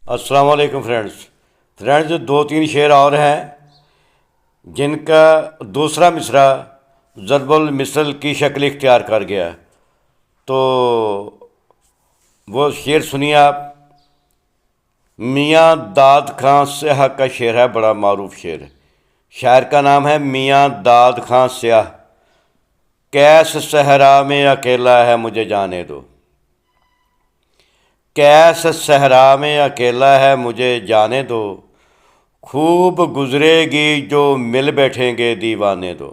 السلام علیکم فرینڈز دو تین شعر اور ہیں جن کا دوسرا مصرع ضرب المثل کی شکل اختیار کر گیا، تو وہ شعر سنیے آپ۔ میاں داد خان سیاہ کا شعر ہے، بڑا معروف شعر ہے۔ شاعر کا نام ہے میاں داد خان سیاہ۔ کیس صحرا میں اکیلا ہے مجھے جانے دو، کیس صحرا میں اکیلا ہے مجھے جانے دو، خوب گزرے گی جو مل بیٹھیں گے دیوانے دو۔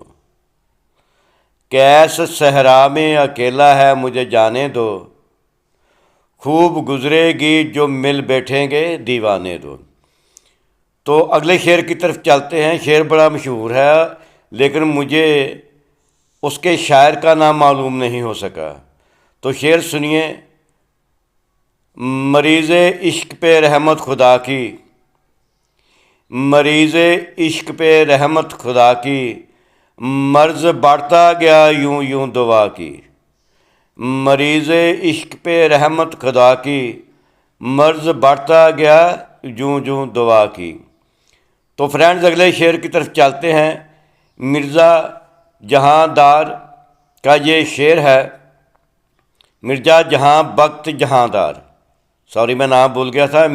کیس صحرا میں اکیلا ہے مجھے جانے دو، خوب گزرے گی جو مل بیٹھیں گے دیوانے دو۔ تو اگلے شعر کی طرف چلتے ہیں۔ شعر بڑا مشہور ہے لیکن مجھے اس کے شاعر کا نام معلوم نہیں ہو سکا، تو شعر سنیے۔ مریض عشق پہ رحمت خدا کی، مریض عشق پہ رحمت خدا کی، مرض بڑھتا گیا یوں یوں دعا کی۔ مریض عشق پہ رحمت خدا کی، مرض بڑھتا گیا یوں یوں دعا کی۔ تو فرینڈز اگلے شعر کی طرف چلتے ہیں۔ مرزا جہاں دار کا یہ شعر ہے، مرزا جہاں بخت جہاں دار، سوری میں نام بھول گیا تھا،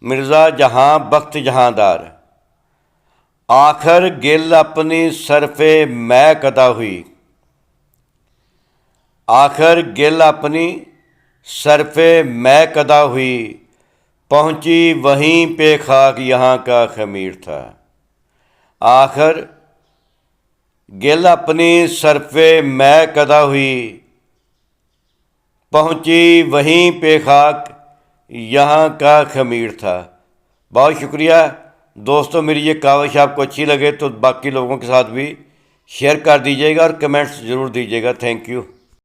مرزا جہاں بخت جہاں دار، آخر گل اپنی صرف میں قضا ہوئی، آخر گل اپنی صرف میں قضا ہوئی، پہنچی وہیں پہ خاک یہاں کا خمیر تھا۔ آخر گل اپنی صرف میں قضا ہوئی، پہنچی وہیں پہ خاک یہاں کا خمیر تھا۔ بہت شکریہ دوستو، میری یہ کاوش آپ کو اچھی لگے تو باقی لوگوں کے ساتھ بھی شیئر کر دیجیے گا اور کمنٹس ضرور دیجیے گا۔ Thank you.